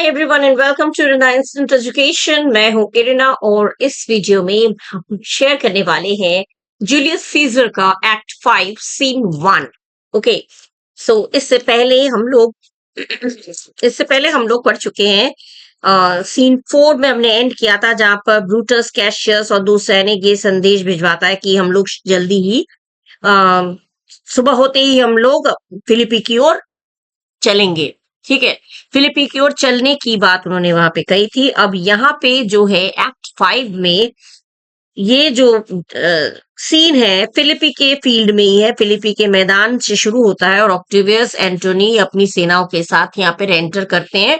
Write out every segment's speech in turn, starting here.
Hi everyone and welcome to Irina instant education. मैं हूं Irina और इस वीडियो में हम शेयर करने वाले हैं जूलियस सीजर का एक्ट 5 सीन 1। ओके, सो इससे पहले हम लोग पढ़ चुके हैं। सीन 4 में हमने एंड किया था जहां पर ब्रूटस कैशियस और दो सैनिक ये संदेश भिजवाता है कि हम लोग जल्दी ही अ, सुबह होते ही हम लोग फिलिपी की ओर चलेंगे। ठीक है, फिलिपी की ओर चलने की बात उन्होंने वहां पे कही थी। अब यहाँ पे जो है एक्ट 5 में ये जो सीन है फिलिपी के फील्ड में ही है, फिलिपी के मैदान से शुरू होता है और ऑक्टेवियस एंटोनी अपनी सेनाओं के साथ यहाँ पे एंटर करते हैं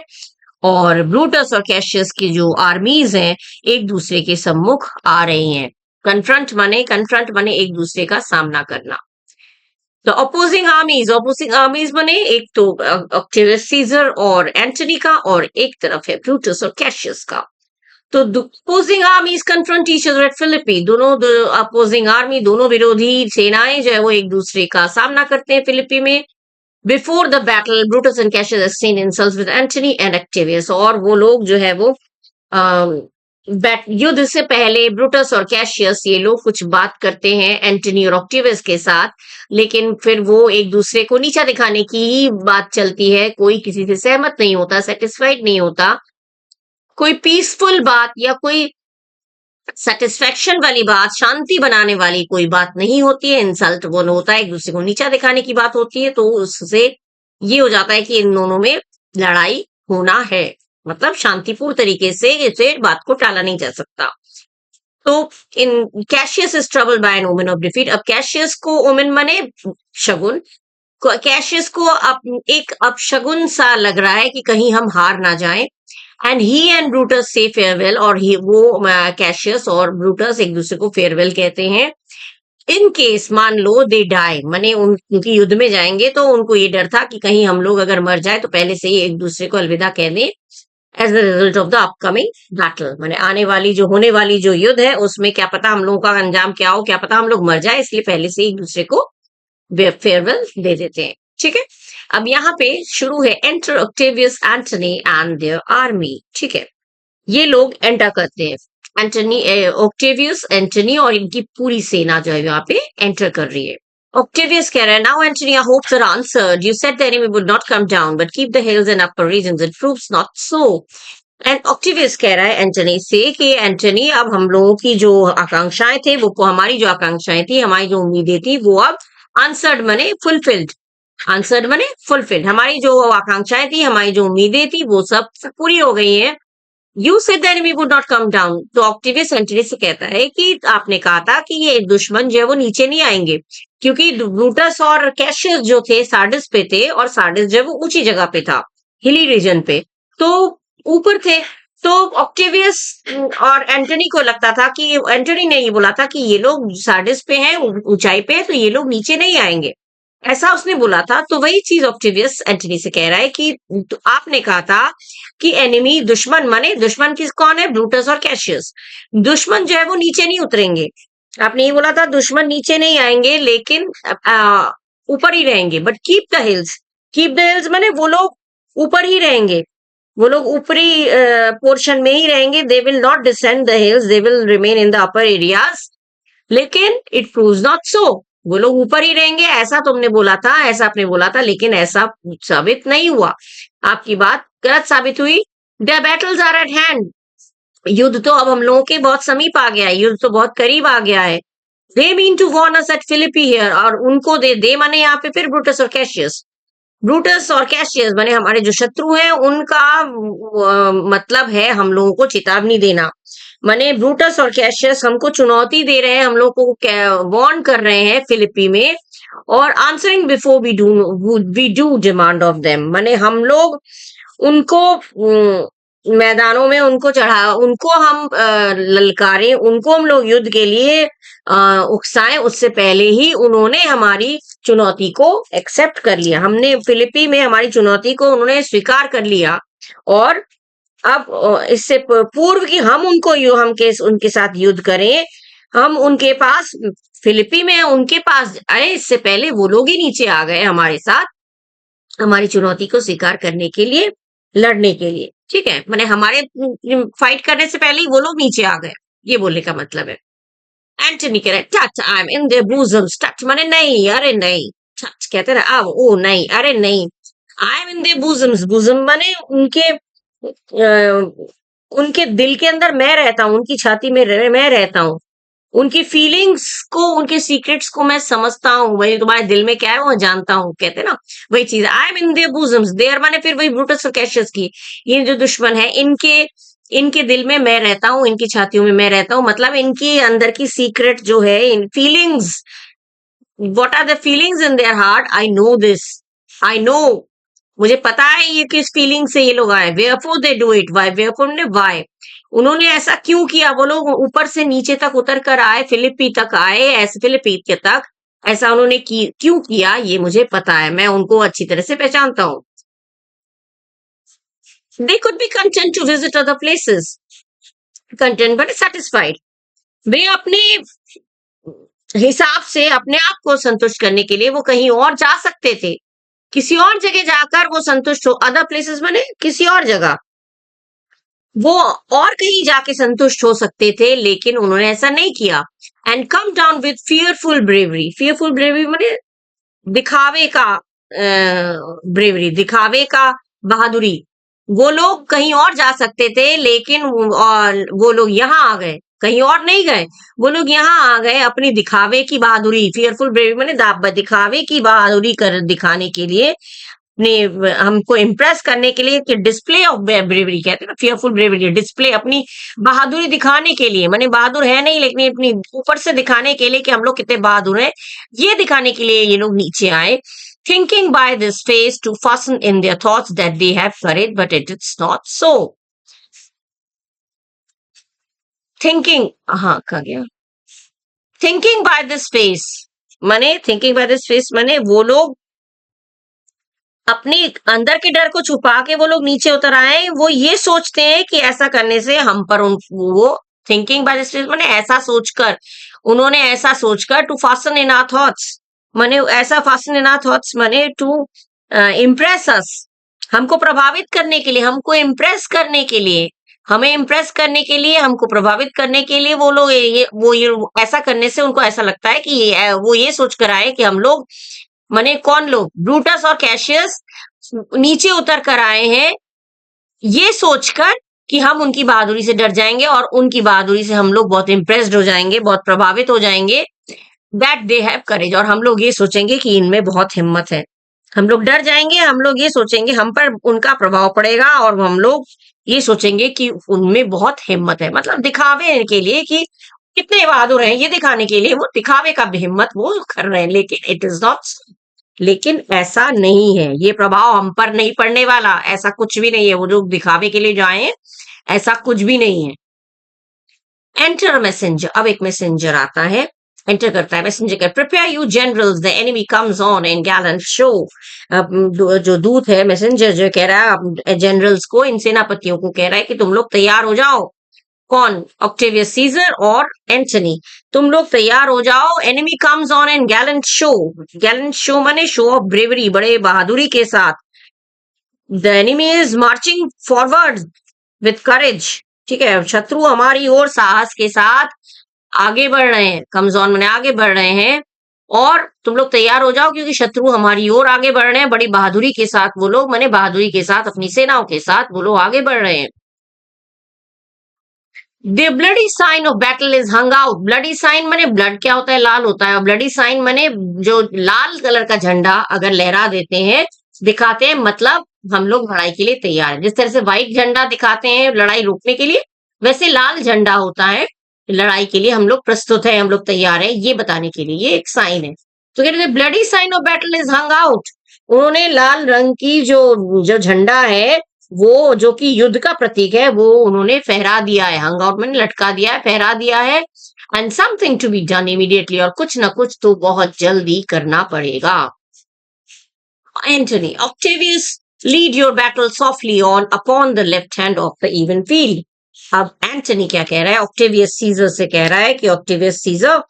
और ब्रूटस और कैशियस की जो आर्मीज हैं एक दूसरे के सम्मुख आ रही हैं। कन्फ्रंट माने एक दूसरे का सामना करना। तो अपोजिंग आर्मीज बने एक तो ऑक्टेवियस सीजर और एंटनी का, और एक तरफ है ब्रूटस और कैशियस का। तो opposing armies confront each other at Philippi. दोनों अपोजिंग आर्मी, दोनों विरोधी सेनाएं जो है वो एक दूसरे का सामना करते हैं फिलिपी में। Before the battle Brutus and Cassius exchange insults with Antony and Octavius. और वो लोग जो है वो युद्ध से पहले ब्रूटस और कैशियस ये लोग कुछ बात करते हैं एंटनी और ऑक्टेवियस के साथ, लेकिन फिर वो एक दूसरे को नीचा दिखाने की ही बात चलती है। कोई किसी से सहमत नहीं होता, सेटिस्फाइड नहीं होता। कोई पीसफुल बात या कोई सेटिस्फेक्शन वाली बात, शांति बनाने वाली कोई बात नहीं होती है। इंसल्ट वो होता है, एक दूसरे को नीचा दिखाने की बात होती है। तो उससे ये हो जाता है कि इन दोनों में लड़ाई होना है, मतलब शांतिपूर्ण तरीके से इसे बात को टाला नहीं जा सकता। तो in Cassius is troubled by an omen of defeat. अब कैशियस को, ओमेन माने शगुन, कैशियस को अब एक अपशगुन सा लग रहा है कि कहीं हम हार ना जाएं। एंड ही एंड ब्रूटस से फेयरवेल, और वो कैशियस और ब्रूटस एक दूसरे को फेयरवेल कहते हैं। इन केस मान लो दे डाई, माने उनकी युद्ध में जाएंगे तो उनको ये डर था कि कहीं हम लोग अगर मर जाए तो पहले से ही एक दूसरे को अलविदा कह दें as the result of the upcoming battle. माने आने वाली जो होने वाली जो युद्ध है उसमें क्या पता हम लोगों का अंजाम क्या हो, क्या पता हम लोग मर जाए, इसलिए पहले से एक दूसरे को फेयरवेल दे देते हैं। ठीक है, अब यहाँ पे शुरू है enter Octavius Antony and there army. ठीक है, ये लोग एंटर करते हैं, एंटनी ऑक्टेवियस एंटनी और इनकी पूरी सेना जो है यहाँ पे एंटर कर रही है। Octavius कह रहा है, now Antony, our hopes are answered. You said the enemy would not come down, but keep the hills and upper regions. It proves not so. And Octavius कह रहा है एंटनी से कि एंटनी, अब हम लोगों की जो आकांक्षाएं थे वो, हमारी जो आकांक्षाएं थी, हमारी जो उम्मीदें थी वो अब आंसर्ड मने फुलफिल्ड। आंसर्ड मने फुलफिल्ड। हमारी जो आकांक्षाएं थी, हमारी जो उम्मीदें थी वो सब पूरी हो गई हैं। You said the enemy would not come down. तो ऑक्टेवियस एंटनी से कहता है कि आपने कहा था कि ये दुश्मन जो है वो नीचे नहीं आएंगे, क्योंकि ब्रूटस और कैशियस जो थे सार्डिस पे थे, और सार्डिस जो है वो ऊंची जगह पे था, हिली रीजन पे, तो ऊपर थे। तो ऑक्टेवियस और एंटनी को लगता था कि, एंटनी ने ये बोला था कि ये लोग सार्डिस पे हैं, ऊंचाई पे है, तो ये लोग नीचे नहीं आएंगे, ऐसा उसने बोला था। तो वही चीज ऑक्टेवियस एंटनी से कह रहा है कि तो आपने कहा था कि एनिमी, दुश्मन माने दुश्मन किस कौन है, ब्रूटस और कैशियस। दुश्मन जो है वो नीचे नहीं उतरेंगे। आपने ये बोला था दुश्मन नीचे नहीं आएंगे, लेकिन ऊपर ही रहेंगे। But keep the hills, keep the hills माने वो लोग ऊपर ही रहेंगे, वो लोग ऊपरी पोर्शन में ही रहेंगे। They will not descend the hills, they will remain in the upper areas. लेकिन इट प्रूव्स नॉट सो, वो लोग ऊपर ही रहेंगे ऐसा तुमने बोला था, ऐसा आपने बोला था, लेकिन ऐसा साबित नहीं हुआ। आपकी बात गलत साबित हुई। The battles are at hand. युद्ध तो अब हम लोगों के बहुत समीप आ गया है, युद्ध तो बहुत करीब आ गया है। They mean to warn us at Philippi here. और उनको दे माने यहाँ पे फिर ब्रूटस और कैशियस। ब्रूटस और कैशियस माने हमारे जो शत्रु हैं, उनका मतलब है हम लोगों को चेतावनी देना। माने ब्रूटस और कैशियस हमको चुनौती दे रहे हैं, हम लोग को वार्न कर रहे हैं फिलिपी में। और answering before we do demand of them, माने हम लोग उनको मैदानों में उनको हम ललकारें, उनको हम लोग युद्ध के लिए उकसाएं, उससे पहले ही उन्होंने हमारी चुनौती को एक्सेप्ट कर लिया। हमने फिलिपी में हमारी चुनौती को उन्होंने स्वीकार कर लिया, और अब इससे पूर्व कि हम उनके साथ युद्ध करें, हम उनके पास फिलिपी में उनके पास आए, इससे पहले वो लोग ही नीचे आ गए हमारे साथ, हमारी चुनौती को स्वीकार करने के लिए, लड़ने के लिए। ठीक है, मैंने हमारे फाइट करने से पहले ही वो लोग नीचे आ गए, ये बोलने का मतलब है। एंटनी कह रहे touch I am in their bosoms, touch माने नहीं, अरे नहीं, टच कहते ना अब ओ नहीं, अरे नहीं, I am in their bosoms, bosom माने उनके उनके दिल के अंदर मैं रहता हूँ, उनकी छाती में मैं रहता हूँ, उनकी फीलिंग्स को, उनके सीक्रेट्स को मैं समझता हूँ, वही तुम्हारे दिल में क्या है वो जानता हूँ, कहते हैं ना वही चीज। I am in their bosoms, their माने फिर वही ब्रूटस और कैशियस की, ये जो दुश्मन है इनके, इनके दिल में मैं रहता हूँ, इनकी छातियों में मैं रहता हूँ, मतलब इनकी अंदर की सीक्रेट जो है, in feelings, what are the feelings in their heart, I know this, I know, मुझे पता है ये किस फीलिंग से ये लोग आए, वेयरफॉर दे डू इट, वाई, वेयरफॉर ने वाई, उन्होंने ऐसा क्यों किया, वो लोग ऊपर से नीचे तक उतर कर आए, फिलिपी तक आए, ऐसे फिलिपी के तक ऐसा उन्होंने क्यों किया, ये मुझे पता है, मैं उनको अच्छी तरह से पहचानता हूँ। They could be content to visit other places, content but satisfied, वे अपने हिसाब से अपने आप को संतुष्ट करने के लिए वो कहीं और जा सकते थे, किसी और जगह जाकर वो संतुष्ट हो, अदर प्लेसेस माने किसी और जगह, वो और कहीं जाके संतुष्ट हो सकते थे, लेकिन उन्होंने ऐसा नहीं किया। And come down with fearful bravery, fearful bravery माने दिखावे का ब्रेवरी, दिखावे का बहादुरी, वो लोग कहीं और जा सकते थे, लेकिन और वो लोग यहाँ आ गए, कहीं और नहीं गए, वो लोग यहाँ आ गए अपनी दिखावे की बहादुरी, फियरफुल ब्रेवरी माने दिखावे की बहादुरी कर दिखाने के लिए, अपने हमको इम्प्रेस करने के लिए, कि डिस्प्ले ऑफ ब्रेवरी कहते हैं ना, फियरफुल ब्रेवरी डिस्प्ले, अपनी बहादुरी दिखाने के लिए, माने बहादुर है नहीं लेकिन अपनी ऊपर से दिखाने के लिए कि हम लोग कितने बहादुर हैं, ये दिखाने के लिए ये लोग नीचे आए, thinking by this face to fasten in their thoughts that they have courage, but it is not so. Thinking, हाँ कहा गया, thinking by this face माने, thinking by this face माने वो लोग अपने अंदर के डर को छुपा के वो लोग नीचे उतर आए, वो ये सोचते हैं कि ऐसा करने से हम पर उन वो, थिंकिंग बाय दिस माने ऐसा सोचकर, उन्होंने ऐसा सोचकर, to fasten in our thoughts माने ऐसा, फास्टन इन आवर थॉट्स माने टू इम्प्रेस अस, हमको प्रभावित करने के लिए, हमको इम्प्रेस करने के लिए, हमें इम्प्रेस करने के लिए, हमको प्रभावित करने के लिए, वो लोग ये ऐसा करने से उनको ऐसा लगता है कि वो ये सोच कर आए कि हम लोग, माने कौन लोग, ब्रूटस और कैशियस नीचे उतर कर आए हैं, ये सोचकर कि हम उनकी बहादुरी से डर जाएंगे और उनकी बहादुरी से हम लोग बहुत इंप्रेस्ड हो जाएंगे, बहुत प्रभावित हो जाएंगे, दैट दे हैव करेज, और हम लोग ये सोचेंगे कि इनमें बहुत हिम्मत है, हम लोग डर जाएंगे, हम लोग ये सोचेंगे हम पर उनका प्रभाव पड़ेगा, और हम लोग ये सोचेंगे कि उनमें बहुत हिम्मत है, मतलब दिखावे के लिए कि कितने बहादुर हैं, ये दिखाने के लिए वो दिखावे का भी हिम्मत वो कर रहे हैं, लेकिन इट इज नॉट, लेकिन ऐसा नहीं है, ये प्रभाव हम पर नहीं पड़ने वाला, ऐसा कुछ भी नहीं है, वो लोग दिखावे के लिए जो आए हैं ऐसा कुछ भी नहीं है। एंटर मैसेंजर, अब एक मैसेंजर आता है, एंटर करता है, मैसेंजर का prepare you generals, the enemy comes on in Gallant show, जो दूत है, मैसेंजर जो कह रहा है जनरल्स को, इन सेनापतियों को कह रहा है कि तुम लोग तैयार हो जाओ, कौन, ऑक्टेवियस सीजर और एंटनी, तुम लोग तैयार हो जाओ, enemy comes on in Gallant show माने शो ऑफ ब्रेवरी, बड़े बहादुरी के साथ, the enemy is marching forward with करेज, ठीक है, शत्रु हमारी ओर साहस के साथ आगे बढ़ रहे हैं, कम्स ऑन माने आगे बढ़ रहे हैं, और तुम लोग तैयार हो जाओ क्योंकि शत्रु हमारी ओर आगे बढ़ रहे हैं, बड़ी बहादुरी के साथ वो लोग, माने बहादुरी के साथ अपनी सेनाओं के साथ वो लोग आगे बढ़ रहे हैं। The bloody sign of battle is hung out. Bloody sign माने ब्लड क्या होता है, लाल होता है, और ब्लडी साइन माने जो लाल कलर का झंडा अगर लहरा देते हैं, दिखाते हैं, मतलब हम लोग लड़ाई के लिए तैयार हैं, जिस तरह से व्हाइट झंडा दिखाते हैं लड़ाई रोकने के लिए, वैसे लाल झंडा होता है लड़ाई के लिए, हम लोग प्रस्तुत है, हम लोग तैयार है, ये बताने के लिए, ये एक साइन है। तो कहते हैं bloody sign of battle is hung out, उन्होंने लाल रंग की जो झंडा है, वो जो कि युद्ध का प्रतीक है, वो उन्होंने फहरा दिया है, हंग आउट मैंने लटका दिया है, फहरा दिया है, and something to be done immediately, और कुछ ना कुछ तो बहुत जल्दी करना पड़ेगा। Antony, Octavius lead your battle softly on upon the left hand of the even field. अब एंटनी क्या कह रहा है, ऑक्टेवियस सीजर से कह रहा है कि ऑक्टेवियस सीजर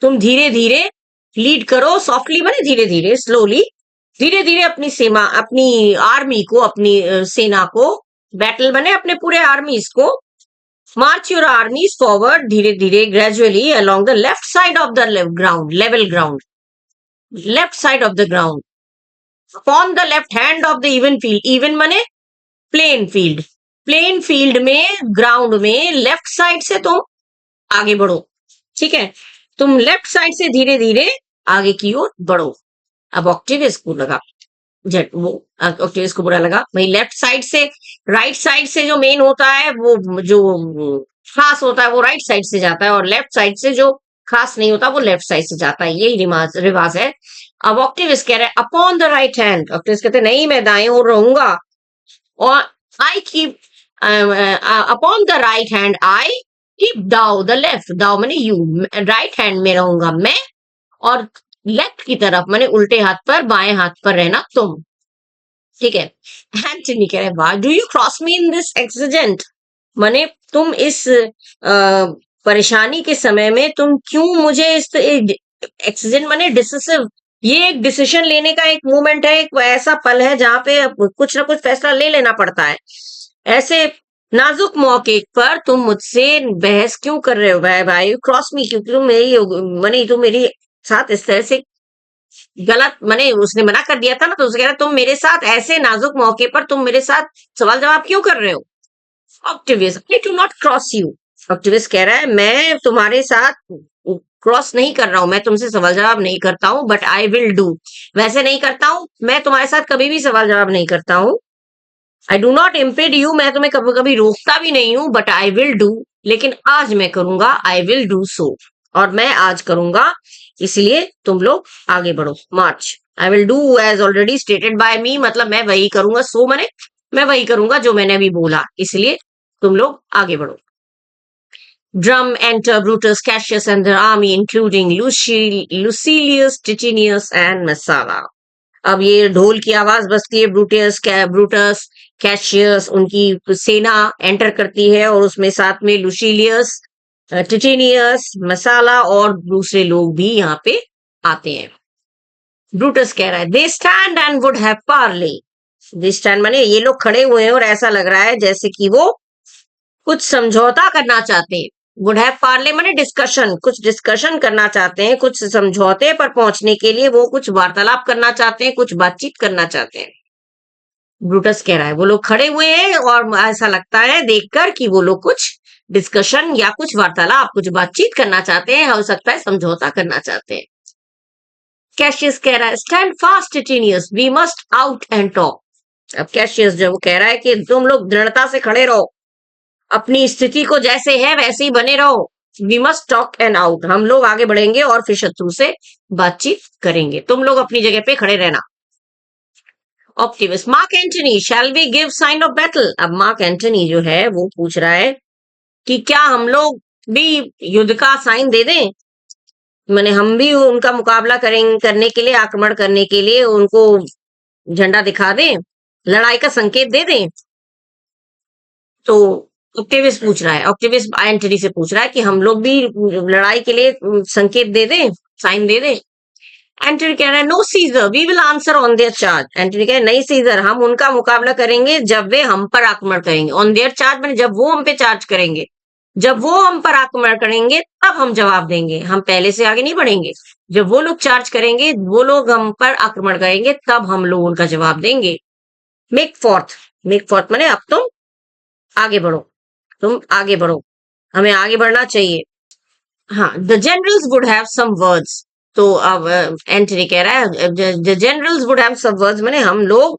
तुम धीरे धीरे लीड करो, सॉफ्टली माने धीरे धीरे, स्लोली, धीरे धीरे अपनी सेना, अपनी आर्मी को, अपनी सेना को बैटल बने अपने पूरे आर्मीज को, मार्च योर आर्मीज फॉरवर्ड धीरे धीरे gradually along the left side of the ground, level ground, left side of the ground, upon the left hand of the even field, even मने प्लेन फील्ड, प्लेन फील्ड में ground में left side से तुम आगे बढ़ो, ठीक है, तुम लेफ्ट साइड से धीरे धीरे आगे की ओर बढ़ो। अब ऑक्टेवियस को लगा, वो ऑक्टेवियस को बुरा लगा, भाई लेफ्ट साइड से, राइट साइड से जो मेन होता है वो जो खास होता है वो राइट साइड से जाता है, और लेफ्ट साइड से जो खास नहीं होता वो लेफ्ट साइड से जाता है, यही रिवाज है। अब ऑक्टेवियस कह रहे हैं upon the right hand, Octavius कहते हैं नहीं मैं दाएं ओर रहूंगा, और I keep upon the right hand I keep thou the left, thou मैंने यू, राइट हैंड में रहूंगा मैं, और लेफ्ट की तरफ मैंने उल्टे हाथ पर, बाएं हाथ पर रहना तुम, ठीक है। एंटनी कह रहे why do you cross me in this accident, माने तुम इस परेशानी के समय में तुम क्यों मुझे इस एक्सीडेंट माने डिसिसिव, ये एक डिसीजन लेने का एक मोमेंट है, एक ऐसा पल है जहां पे कुछ ना कुछ फैसला ले लेना पड़ता है, ऐसे नाजुक मौके पर तुम मुझसे बहस क्यों कर रहे हो भाई, भाई क्रॉस मी, क्योंकि तुम मेरी माने तुम मेरी साथ इस तरह से गलत, मैंने उसने मना कर दिया था ना, तो उसने कह रहा तुम मेरे साथ ऐसे नाजुक मौके पर तुम मेरे साथ सवाल जवाब क्यों कर रहे हो। Octavius I do not cross you, Octavius कह रहा है मैं तुम्हारे साथ क्रॉस नहीं कर रहा हूं, मैं तुमसे सवाल जवाब नहीं करता हूं, बट आई विल डू, वैसे नहीं करता हूं, मैं तुम्हारे साथ कभी भी सवाल जवाब नहीं करता हूं, आई डू नॉट इम्पेड यू, मैं तुम्हें कभी कभी रोकता भी नहीं हूं, बट आई विल डू, लेकिन आज मैं करूंगा, आई विल डू सो, और मैं आज करूंगा, इसलिए तुम लोग आगे बढ़ो, march, I will do as already stated by me, मतलब मैं वही करूंगा, सो मैंने मैं वही करूंगा जो मैंने अभी बोला, इसलिए तुम लोग आगे बढ़ो। Drum enter Brutus, Cassius and their army, including Lucilius, Titinius and Messala. अब ये ढोल की आवाज बजती है, ब्रूटस कैशियस उनकी सेना एंटर करती है, और उसमें साथ में लुसीलियस, टिटिनियस, मसाला और दूसरे लोग भी यहाँ पे आते हैं। ब्रूटस कह रहा है they stand and would have Parle, they stand माने ये लोग खड़े हुए हैं और ऐसा लग रहा है जैसे कि वो कुछ समझौता करना चाहते हैं, वुड हैव पार्ले माने डिस्कशन, कुछ डिस्कशन करना चाहते हैं, कुछ समझौते पर पहुंचने के लिए वो कुछ वार्तालाप करना चाहते हैं, कुछ बातचीत करना चाहते हैं। ब्रूटस कह रहा है वो लोग खड़े हुए हैं और ऐसा लगता है देखकर कि वो लोग कुछ डिस्कशन या कुछ वार्तालाप, कुछ बातचीत करना चाहते हैं, हो सकता है समझौता करना चाहते हैं। कैशियस कह रहा है stand fast Titinius, we must out and talk. अब कैशियस जो कह रहा है कि तुम लोग दृढ़ता से खड़े रहो, अपनी स्थिति को जैसे है वैसे ही बने रहो, we must talk and out, हम लोग आगे बढ़ेंगे और फिर शत्रु से बातचीत करेंगे, तुम लोग अपनी जगह पे खड़े रहना। Octavius Mark Antony shall we give sign of battle, अब मार्क एंटनी जो है वो पूछ रहा है कि क्या हम लोग भी युद्ध का साइन दे दें, माने हम भी उनका मुकाबला करने के लिए, आक्रमण करने के लिए उनको झंडा दिखा दें, लड़ाई का संकेत दे दें। तो ऑक्टेवियस पूछ रहा है, ऑक्टेवियस एंटनी से पूछ रहा है कि हम लोग भी लड़ाई के लिए संकेत दे दें, साइन दे दें। एंटनी कह रहा है no Caesar we will answer on their charge, Antony कह रहा है नहीं सीजर हम उनका मुकाबला करेंगे जब वे हम पर आक्रमण करेंगे, ऑन देयर चार्ज मैंने जब वो हम पे चार्ज करेंगे, जब वो हम पर आक्रमण करेंगे तब हम जवाब देंगे, हम पहले से आगे नहीं बढ़ेंगे, जब वो लोग चार्ज करेंगे, वो लोग हम पर आक्रमण करेंगे तब हम लोग उनका जवाब देंगे। मेक फोर्थ माने अब तुम आगे बढ़ो, तुम आगे बढ़ो, हमें आगे बढ़ना चाहिए। हाँ the generals would have some words, तो अब एंटनी कह रहा है the generals would have some words माने हम लोग,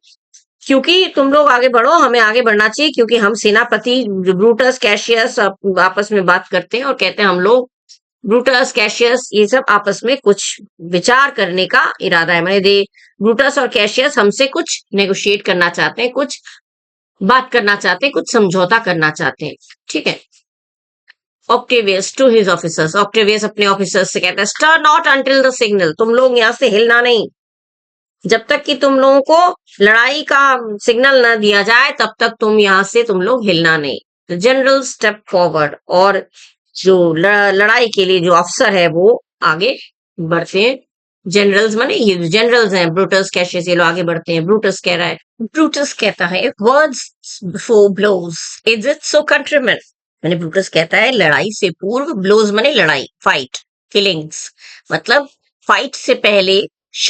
क्योंकि तुम लोग आगे बढ़ो, हमें आगे बढ़ना चाहिए, क्योंकि हम सेनापति ब्रूटस कैशियस आपस में बात करते हैं और कहते हैं हम लोग ब्रूटस कैशियस ये सब आपस में कुछ विचार करने का इरादा है, मैंने दे ब्रूटस और कैशियस हमसे कुछ नेगोशिएट करना चाहते हैं, कुछ बात करना चाहते हैं, कुछ समझौता करना चाहते हैं, ठीक है। Octavius to his officers, Octavius अपने ऑफिसर्स से कहता है stir not until the signal, तुम लोग यहां से हिलना नहीं, जब तक कि तुम लोगों को लड़ाई का सिग्नल न दिया जाए तब तक तुम लोग हिलना नहीं। तो जनरल स्टेप फॉरवर्ड, और जो लड़ाई के लिए जो अफसर है वो आगे बढ़ते हैं, जनरल्स माने ये जनरल्स हैं, ब्रूटस कैशियस, ये लोग आगे बढ़ते हैं। ब्रूटस कह रहा है, ब्रूटस कहता है, words before blows is it so countryman. मैंने ब्रूटस कहता है लड़ाई से पूर्व, ब्लोज माने लड़ाई, फाइट, किलिंग्स, मतलब फाइट से पहले,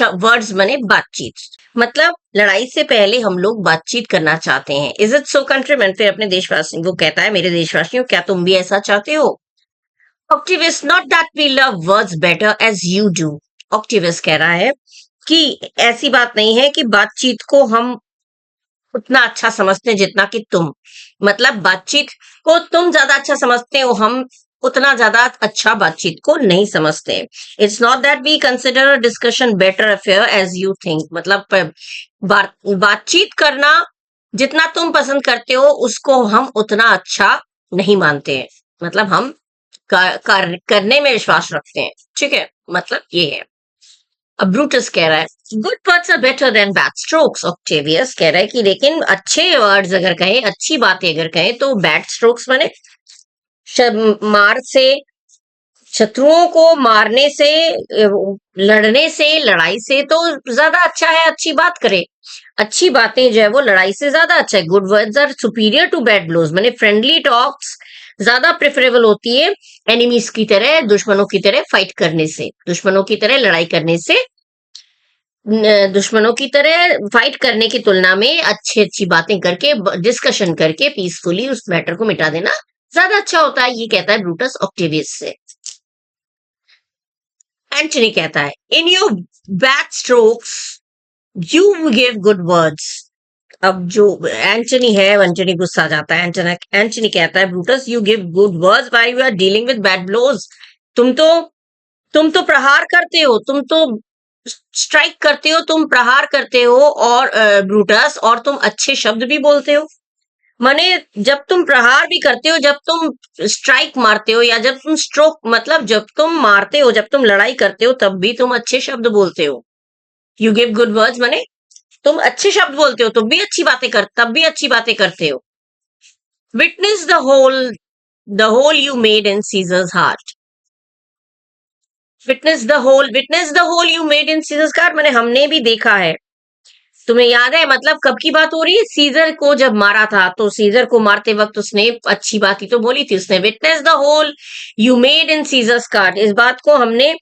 वर्ड्स माने बातचीत, मतलब लड़ाई से पहले हम लोग बातचीत करना चाहते हैं। इज इट सो कंट्रीमैन, फिर अपने देशवासी वो कहता है, मेरे देशवासियों क्या तुम भी ऐसा चाहते हो? Octavius, not that we love words better as you do. Octavius कह रहा है कि ऐसी बात नहीं है कि बातचीत को हम उतना अच्छा समझते हैं जितना कि तुम, मतलब बातचीत को तुम ज्यादा अच्छा समझते हो, हम उतना ज्यादा अच्छा बातचीत को नहीं समझते। It's not that we consider a discussion better affair as you think, मतलब बातचीत करना जितना तुम पसंद करते हो उसको हम उतना अच्छा नहीं मानते हैं, मतलब हम करने में विश्वास रखते हैं, ठीक है, मतलब ये है। अब ब्रूटस कह रहा है, good words are better than bad strokes. Octavius कह रहा है कि लेकिन अच्छे वर्ड्स अगर कहें, अच्छी बातें अगर कहें, तो बैड स्ट्रोक्स माने मार से, शत्रुओं को मारने से, लड़ने से, लड़ाई से तो ज्यादा अच्छा है अच्छी बात करे। अच्छी बातें जो है वो लड़ाई से ज्यादा अच्छा है। Good words are superior to bad blows, माने फ्रेंडली टॉक्स ज्यादा प्रेफरेबल होती है एनिमीज की तरह, दुश्मनों की तरह फाइट करने से, दुश्मनों की तरह लड़ाई करने से, दुश्मनों की तरह फाइट करने की तुलना में अच्छी अच्छी बातें करके, डिस्कशन करके पीसफुली उस मैटर को मिटा देना ज्यादा अच्छा होता है, ये कहता है ब्रूटस ऑक्टेवियस से। एंटनी कहता है, in your bad strokes you give good words. अब जो एंटनी है, एंटनी गुस्सा आ जाता है। एंटनी कहता है, Brutus you give good words while you are dealing with bad blows. तुम तो तुम तो प्रहार करते हो, तुम तो स्ट्राइक करते हो, तुम प्रहार करते हो, और ब्रूटस, और तुम अच्छे शब्द भी बोलते हो। माने जब तुम प्रहार भी करते हो, जब तुम स्ट्राइक मारते हो, या जब तुम स्ट्रोक, मतलब जब तुम मारते हो, जब तुम लड़ाई करते हो, तब भी तुम अच्छे शब्द बोलते हो। यू गिव गुड वर्ड्स माने तुम अच्छे शब्द बोलते हो, तब भी अच्छी बातें करते हो। Witness the hole you made in Caesar's heart. Witness the hole you made in Caesar's heart माने हमने भी देखा है। तुम्हें याद है, मतलब कब की बात हो रही है? सीजर को जब मारा था, तो सीजर को मारते वक्त उसने अच्छी बात ही तो बोली थी। उसने witness the hole you made in Caesar's card, इस बात को हमने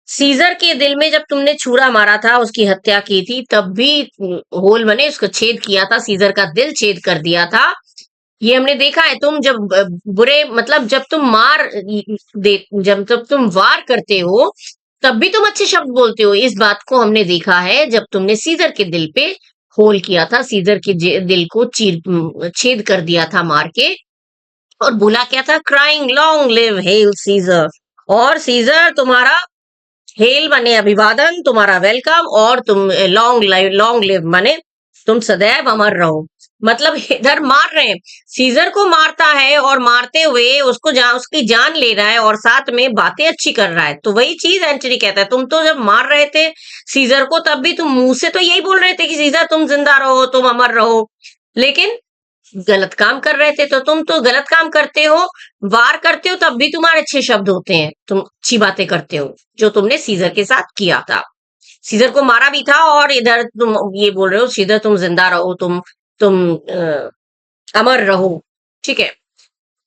सीजर के दिल में जब तुमने छुरा मारा था, उसकी हत्या की थी, तब भी होल बने उसको छेद किया था, सीजर का दिल छेद कर दिया था। ये हमने देखा है। तुम जब बुरे, मतलब जब तुम जब तुम वार करते हो, तब भी तुम अच्छे शब्द बोलते हो। इस बात को हमने देखा है जब तुमने सीजर के दिल पे होल किया था, सीजर के दिल को छेद कर दिया था मार के, और बोला क्या था? Crying long live hail Caesar. और सीजर तुम्हारा हेल माने अभिवादन, तुम्हारा वेलकम, और तुम लॉन्ग लिव माने तुम सदैव अमर रहो। मतलब इधर मार रहे हैं, सीजर को मारता है, और मारते हुए उसकी जान ले रहा है, और साथ में बातें अच्छी कर रहा है। तो वही चीज एंटनी कहता है, तुम तो जब मार रहे थे सीजर को, तब भी तुम मुंह से तो यही बोल रहे थे कि सीजर तुम जिंदा रहो, तुम अमर रहो, लेकिन गलत काम कर रहे थे। तो तुम तो गलत काम करते हो, वार करते हो, तब भी तुम्हारे अच्छे शब्द होते हैं, तुम अच्छी बातें करते हो, जो तुमने सीजर के साथ किया था। सीजर को मारा भी था, और इधर तुम ये बोल रहे हो सीजर तुम जिंदा रहो, तुम अमर रहो, ठीक है।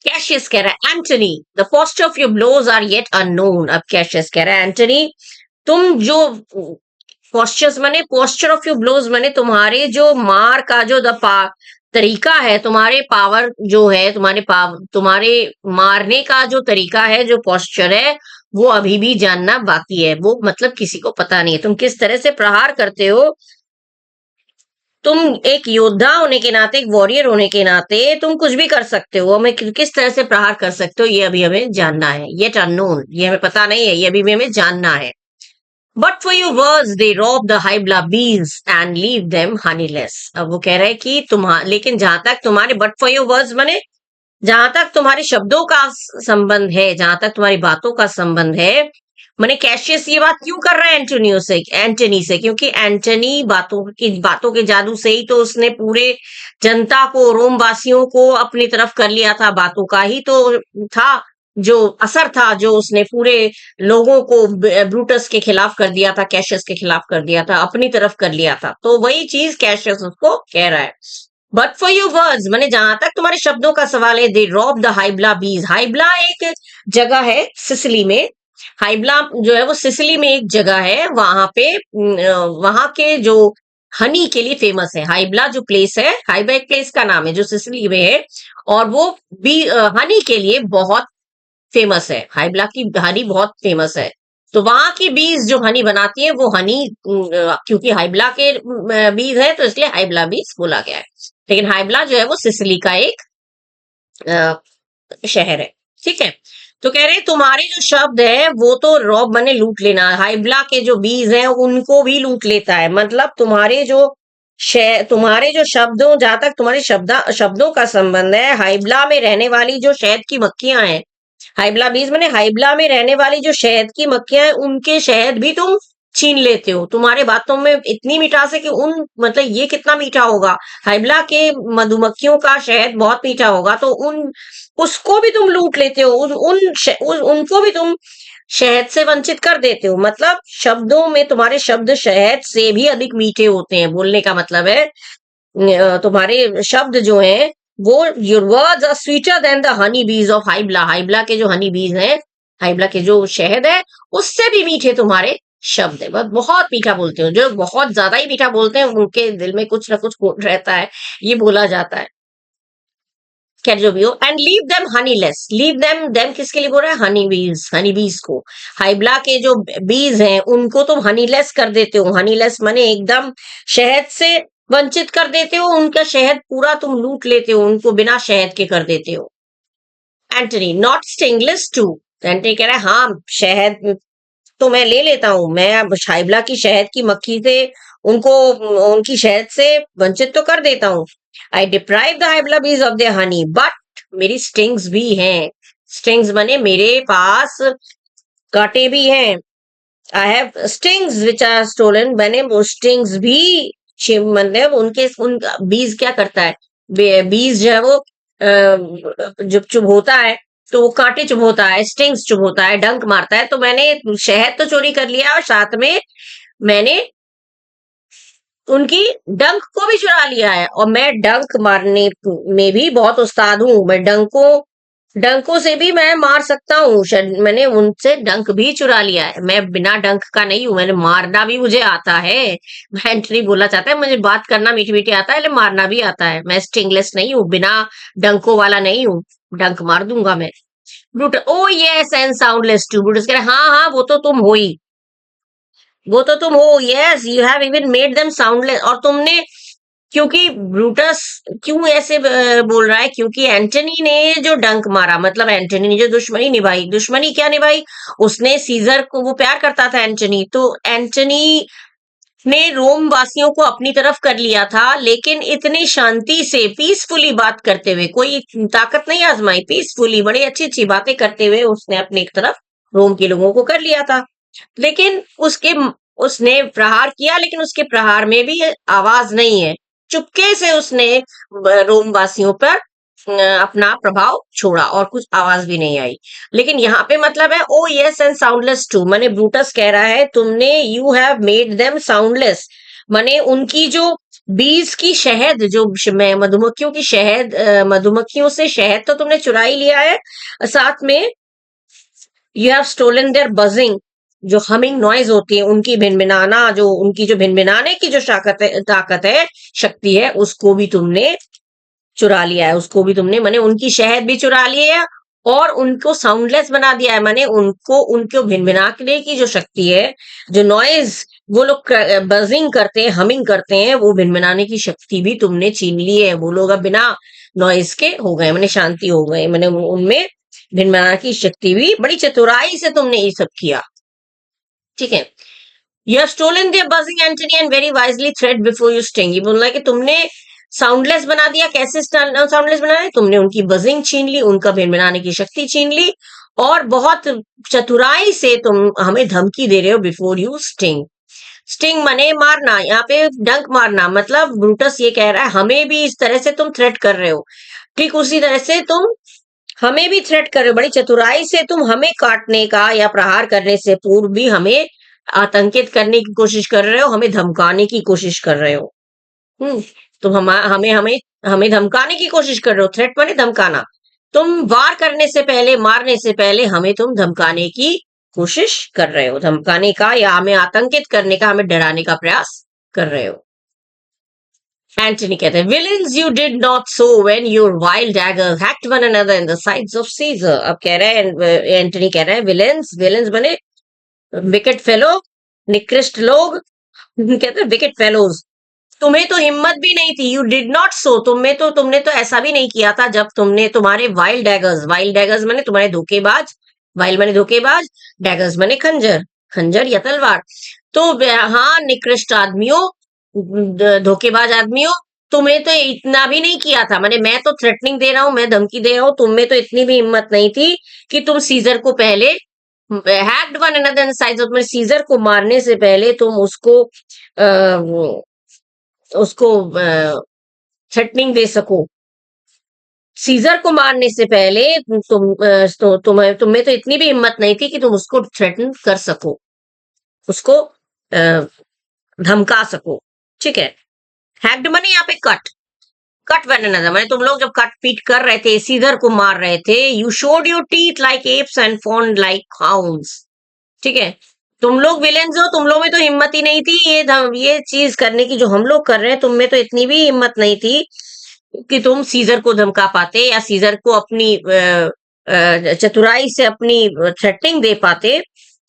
कैशियस कह रहा है, Antony the posture of your blows are yet unknown. अब कैशियस कह रहा है, एंटनी तुम जो पोस्चर ऑफ योर ब्लोज माने तुम्हारे जो मार का जो तरीका है, तुम्हारे पावर जो है, तुम्हारे मारने का जो तरीका है, जो पोस्चर है, वो अभी भी जानना बाकी है। वो मतलब किसी को पता नहीं है तुम किस तरह से प्रहार करते हो। तुम एक योद्धा होने के नाते, एक वॉरियर होने के नाते तुम कुछ भी कर सकते हो, हमें किस तरह से प्रहार कर सकते हो, ये अभी हमें जानना है। येट अननोन, ये हमें पता नहीं है, ये अभी भी हमें जानना है। But for your words they rob the Hybla bees and leave them हनीलेस। अब वो कह रहे हैं कि लेकिन जहां तक तुम्हारे, बट फॉर योर वर्ड्स माने जहां तक तुम्हारे शब्दों का संबंध है, जहां तक तुम्हारी बातों का संबंध है, माने कैशियस ये बात क्यों कर रहा है एंटनी से, क्योंकि एंटनी बातों के जादू से ही तो उसने पूरे जनता को, रोम वासियों को अपनी तरफ कर लिया था, बातों का ही तो था। जो असर था, जो उसने पूरे लोगों को ब्रूटस के खिलाफ कर दिया था, कैशियस के खिलाफ कर दिया था, अपनी तरफ कर लिया था, तो वही चीज कैशियस उसको कह रहा है। बट फॉर योर वर्ड्स, मैंने जहां तक तुम्हारे शब्दों का सवाल है, दे रॉब द हाइबला बीज। हाइबला एक जगह है सिसिली में। हाइबला जो है वो सिसिली में एक जगह है, वहां पे वहां के जो हनी के लिए फेमस है। हाइबला जो प्लेस है, हाइबा एक प्लेस का नाम है जो सिसिली में है, और वो भी हनी के लिए बहुत फेमस है। हाइबला की हनी बहुत फेमस है। तो वहां की बीज जो हनी बनाती है वो हनी, क्योंकि हाइबला के बीज है तो इसलिए हाइबला बीज बोला गया है। लेकिन हाइबला जो है वो सिसिली का एक शहर है। ठीक है। तो कह रहे हैं तुम्हारे जो शब्द है वो तो रॉब मने लूट लेना, हाइबला के जो बीज हैं उनको भी लूट लेता है। मतलब तुम्हारे जो शब्दों, जहां तक तुम्हारे शब्दों का संबंध है, हाइबला में रहने वाली जो शहद की मक्खियां हैं, हाइबला बीज मैंने हाइबला में रहने वाली जो शहद की मक्खियां हैं, उनके शहद भी तुम छीन लेते हो। तुम्हारे बातों में इतनी मिठास है कि उन मतलब ये कितना मीठा होगा, हाइबला के मधुमक्खियों का शहद बहुत मीठा होगा, तो उन उसको भी तुम लूट लेते हो, उनको भी तुम शहद से वंचित कर देते हो। मतलब शब्दों में तुम्हारे शब्द शहद से भी अधिक मीठे होते हैं। बोलने का मतलब है तुम्हारे शब्द जो हैं वो, your words are sweeter than the honey bees of हाइबला। हाइबला के जो हनी बीज हैं, हाइबला के जो शहद है, उससे भी मीठे तुम्हारे शब्द है। बस बहुत मीठा बोलते हो, जो बहुत ज्यादा ही मीठा बोलते हैं उनके दिल में कुछ ना कुछ खोट रहता है, ये बोला जाता है। खैर जो भी हो, and leave them honeyless. Leave them, them किसके लिए बोल रहा है? हनी बीज को। हाइबला के जो बीज हैं उनको तुम हनीलेस कर देते हो। हनीलेस माने एकदम शहद से वंचित कर देते हो, उनका शहद पूरा तुम लूट लेते हो, उनको बिना शहद के कर देते हो। Antony, not stingless too. Antony कह रहा है हाँ, शहद तो मैं ले लेता हूं, मैं अब हाइबला की शहद की मक्खी से उनको, उनकी शहद से वंचित तो कर देता हूँ। आई deprive the Hybla bees of the honey, but मेरी स्टिंग्स भी हैं। स्टिंग्स बने मेरे पास कांटे भी हैं। I have stings which are stolen, मैंने वो स्टिंग्स भी मतलब उनके उन बीज क्या करता है, बीज जो है वो जब चुभ होता है तो वो कांटे चुभोता है, स्टिंग्स चुभोता है, डंक मारता है। तो मैंने शहद तो चोरी कर लिया और साथ में मैंने उनकी डंक को भी चुरा लिया है। और मैं डंक मारने में भी बहुत उस्ताद हूं। मैं डंकों से भी मैं मार सकता हूँ। मैंने उनसे डंक भी चुरा लिया है। मैं बिना डंक का नहीं हूं, मैंने मारना भी मुझे आता है। मैं एंटनी बोलना चाहता है मुझे बात करना मीठी मीठी आता है, लेकिन मारना भी आता है। मैं स्टिंगलेस नहीं हूँ, बिना डंकों वाला नहीं हूँ, डंक मार दूंगा मैं। Brutus, O yes, and soundless too. Brutus कह रहे हाँ हाँ, वो तो तुम हो ही, वो तो तुम हो। Yes, you have even made them soundless. और तुमने, क्योंकि ब्रूटस क्यों ऐसे बोल रहा है, क्योंकि एंटनी ने जो डंक मारा, मतलब एंटनी ने जो दुश्मनी निभाई, दुश्मनी क्या निभाई, उसने सीजर को, वो प्यार करता था एंटनी, तो एंटनी ने रोम वासियों को अपनी तरफ कर लिया था, लेकिन इतनी शांति से, पीसफुली बात करते हुए, कोई ताकत नहीं आजमाई, पीसफुली बड़ी अच्छी अच्छी बातें करते हुए उसने अपनी एक तरफ रोम के लोगों को कर लिया था। लेकिन उसने प्रहार किया, लेकिन उसके प्रहार में भी आवाज नहीं है। चुपके से उसने रोम वासियों पर अपना प्रभाव छोड़ा और कुछ आवाज भी नहीं आई। लेकिन यहाँ पे मतलब है O yes and soundless too, माने ब्रूटस कह रहा है तुमने, you have made them soundless, माने उनकी जो बीज की शहद, जो मधुमक्खियों की शहद, मधुमक्खियों से शहद तो तुमने चुरा ही लिया है, साथ में you have stolen their buzzing, जो हमिंग नॉइज होती है, उनकी भिनभिनाना, जो उनकी जो भिनभिनाने की जो ताकत है, शक्ति है, उसको भी तुमने चुरा लिया है। उसको भी तुमने माने उनकी शहद भी चुरा ली है और उनको साउंडलेस बना दिया है। माने उनको भिनभिनाने की जो शक्ति है, जो नॉइज वो लोग बजिंग करते हैं, हमिंग करते हैं, वो भिनभिनाने की शक्ति भी तुमने छीन ली है। वो लोग अब बिना नॉइज के हो गए, माने शांति हो गए, माने उनमें भिनभिनाने की शक्ति भी, बड़ी चतुराई से तुमने ये सब किया। ठीक है। You have stolen their buzzing Antony and very wisely threat before you sting. ये बोलना है कि तुमने साउंडलेस बना दिया। कैसे साउंडलेस बनाया? तुमने उनकी बजिंग छीन ली, उनका भिनभिनाने की शक्ति छीन ली, और बहुत चतुराई से तुम हमें धमकी दे रहे हो बिफोर यू स्टिंग। स्टिंग मने मारना, यहाँ पे डंक मारना, मतलब ब्रूटस ये कह रहा है हमें भी इस तरह से तुम थ्रेट कर रहे हो, ठीक उसी तरह से तुम हमें भी थ्रेट कर रहे हो, बड़ी चतुराई से तुम हमें काटने का या प्रहार करने से पूर्व भी हमें आतंकित करने की कोशिश कर रहे हो, हमें धमकाने की कोशिश कर रहे हो। हुँ, तुम हमें हमें हमें धमकाने की कोशिश कर रहे हो, थ्रेट माने धमकाना। तुम वार करने से पहले, मारने से पहले हमें तुम धमकाने की कोशिश कर रहे हो, धमकाने का या हमें आतंकित करने का, हमें डराने का प्रयास कर रहे हो। एंटनी कहते हैं, villains you did not so when your wild daggers hacked one another in the sides of Caesar. अब कह रहे हैं एंटनी कह रहे हैं विलेन्स, विलेन्स बने विकेट फेलो, निकृष्ट लोग। कहते हैं विकेट फेलोज, तुम्हें तो हिम्मत भी नहीं थी, यू डिड नॉट सो, तुमने तो ऐसा भी नहीं किया था जब तुमने तुम्हारे वाइल्ड डैगर्स माने तुम्हारे धोखेबाज, वाइल्ड माने धोखेबाज, डैगर्स माने खंजर, खंजर या तलवार। तो हाँ निकृष्ट आदमियों, धोखेबाज आदमियों, तुम्हें तो इतना भी नहीं किया था, माने मैं तो थ्रेटनिंग दे रहा हूं, मैं धमकी दे रहा हूं, तुम में तो इतनी भी हिम्मत नहीं थी कि तुम सीजर को पहले हैक्ड वन अनदर साइज ऑफ, सीजर को मारने से पहले तुम उसको थ्रेटनिंग दे सको। सीजर को मारने से पहले तुम में तो इतनी भी हिम्मत नहीं थी कि तुम उसको थ्रेटन कर सको, उसको धमका सको। ठीक है, हैक्ड मनी यहाँ पे कट, कट वन अनदर माने तुम लोग जब कट पीट कर रहे थे, सीजर को मार रहे थे, you showed your teeth like apps and fond like hounds. ठीक है, तुम लोग विलेन्स हो, तुम लोग में तो हिम्मत ही नहीं थी ये चीज करने की जो हम लोग कर रहे हैं, तुम में तो इतनी भी हिम्मत नहीं थी कि तुम सीजर को धमका पाते या सीजर को अपनी चतुराई से अपनी थ्रेटनिंग दे पाते।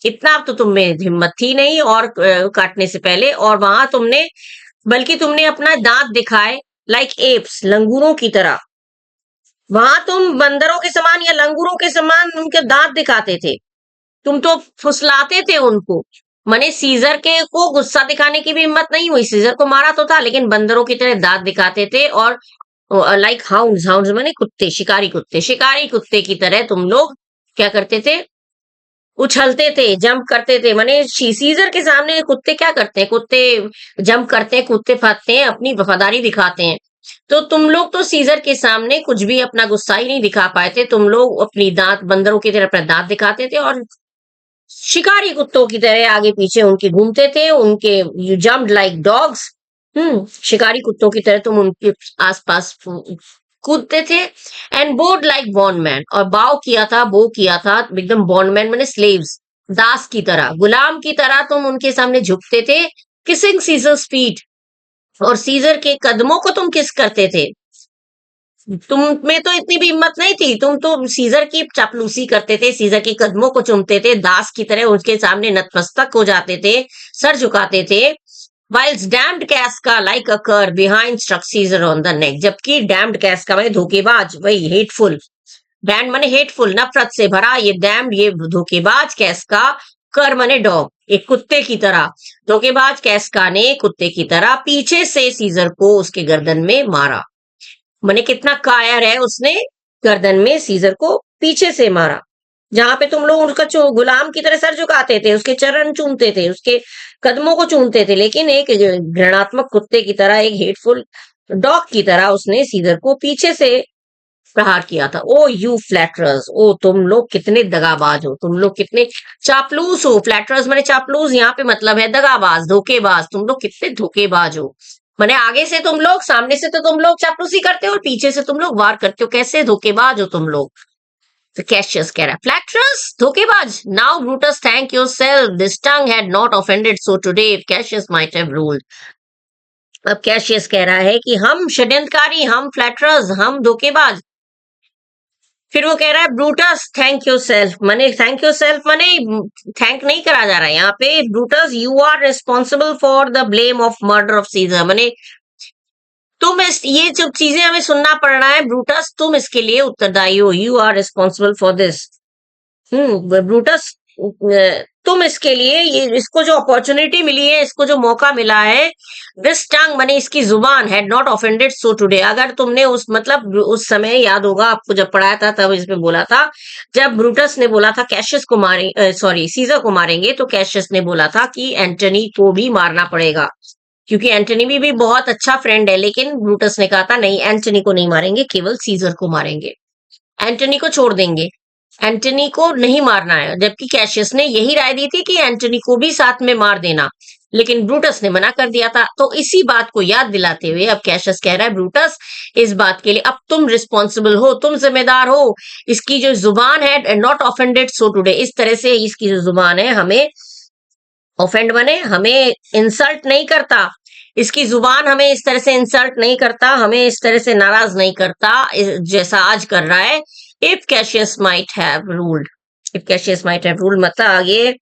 इतना तो तुम में हिम्मत थी नहीं, और काटने से पहले, और वहां तुमने, बल्कि तुमने अपना दांत दिखाए लाइक एप्स, लंगूरों की तरह। वहां तुम बंदरों के समान या लंगूरों के समान उनके दांत दिखाते थे, तुम तो फुसलाते थे उनको। मने सीजर के को गुस्सा दिखाने की भी हिम्मत नहीं हुई, सीजर को मारा तो था लेकिन बंदरों की तरह दांत दिखाते थे, और लाइक हाउंड्स, हाउंड्स माने कुत्ते, शिकारी कुत्ते, शिकारी कुत्ते की तरह तुम लोग क्या करते थे, उछलते थे, जंप करते थे। माने सीजर के सामने कुत्ते क्या करते हैं, कुत्ते जंप करते हैं, कूदते फादते हैं, अपनी वफादारी दिखाते हैं। तो तुम लोग तो सीजर के सामने कुछ भी अपना गुस्सा ही नहीं दिखा पाए थे, तुम लोग अपनी दांत, बंदरों की तरह अपना दांत दिखाते थे और शिकारी कुत्तों की तरह आगे पीछे उनके घूमते थे, उनके यू जम्प्ड लाइक डॉग्स। शिकारी कुत्तों की तरह तुम उनके आसपास कूदते थे। एंड बोर्ड लाइक बॉन्डमैन, और बो किया था एकदम, बॉन्डमैन मैंने स्लेव्स, दास की तरह, गुलाम की तरह तुम उनके सामने झुकते थे। किसिंग सीजर फीट, और सीजर के कदमों को तुम किस करते थे। तुम में तो इतनी भी हिम्मत नहीं थी, तुम तो सीजर की चापलूसी करते थे, सीजर के कदमों को चूमते थे, दास की तरह उसके सामने नतमस्तक हो जाते थे, सर झुकाते थे। वाइल्स damped कैस्का like a cur behind struck Caesar on the neck, जबकि डैम्ड कैस्का माने धोखेबाज, वही हेटफुल, डैम्ड माने हेटफुल, नफरत से भरा, ये डैम्ड, ये धोखेबाज कैस्का, कर माने डॉग, एक कुत्ते की तरह, धोखेबाज कैस्का ने कुत्ते की तरह पीछे से सीजर को उसके गर्दन में मारा। मैंने कितना कायर है, उसने गर्दन में सीजर को पीछे से मारा, जहां पे तुम लोग उसका गुलाम की तरह सर झुकाते थे, उसके चरण चूमते थे, उसके कदमों को चूमते थे, लेकिन एक घृणात्मक कुत्ते की तरह, एक हेटफुल डॉग की तरह उसने सीजर को पीछे से प्रहार किया था। ओ यू फ्लैटरर्स, ओ तुम लोग कितने दगाबाज हो, तुम लोग कितने चापलूस हो। फ्लैटरर्स मैंने चापलूस यहाँ पे मतलब है दगाबाज, धोखेबाज, तुम लोग कितने धोखेबाज हो। मैंने आगे से तुम लोग, सामने से तो तुम लोग चापलूसी करते हो और पीछे से तुम लोग वार करते हो, कैसे धोखेबाज हो तुम लोग। तो कैशियस कह रहा है, फ्लैटरर्स, धोखेबाज, now Brutus thank yourself, this tongue had not offended so today Cassius might have ruled. अब कैशियस कह रहा है कि हम षड्यंत्रकारी, हम फ्लैटरर्स, हम धोखेबाज। फिर वो कह रहा है ब्रूटस थैंक योर सेल्फ, माने थैंक योर सेल्फ माने थैंक नहीं करा जा रहा है यहाँ पे। Brutus you are responsible for the blame of murder of Caesar, माने ये जो चीजें हमें सुनना पड़ रहा है, ब्रूटस तुम इसके लिए उत्तरदायी हो, you are responsible for this. Brutus तुम इसके लिए, ये इसको जो अपॉर्चुनिटी मिली है, इसको जो मौका मिला है, दिस टंग माने इसकी जुबान, had not offended so today, अगर तुमने उस मतलब उस समय याद होगा आपको जब पढ़ाया था तब इसमें बोला था, जब ब्रूटस ने बोला था कैशियस को मारेंगे, सॉरी सीजर को मारेंगे, तो कैशियस ने बोला था कि एंटनी को भी मारना पड़ेगा, क्योंकि एंटनी भी बहुत अच्छा फ्रेंड है, लेकिन ब्रूटस ने कहा था नहीं एंटनी को नहीं मारेंगे, केवल सीजर को मारेंगे। एंटनी को छोड़ देंगे, एंटनी को नहीं मारना है, जबकि कैशियस ने यही राय दी थी कि एंटनी को भी साथ में मार देना, लेकिन ब्रूटस ने मना कर दिया था। तो इसी बात को याद दिलाते हुए अब कैशियस कह रहा है ब्रूटस इस बात के लिए अब तुम रिस्पॉन्सिबल हो, तुम जिम्मेदार हो। इसकी जो जुबान है, नॉट ऑफेंडेड सो टुडे, इस तरह से इसकी जो जुबान है हमें ऑफेंड बने, हमें इंसल्ट नहीं करता, इसकी जुबान हमें इस तरह से इंसल्ट नहीं करता, हमें इस तरह से नाराज नहीं करता जैसा आज कर रहा है। If Cassius might have ruled, if Cassius might have ruled मतलब आगे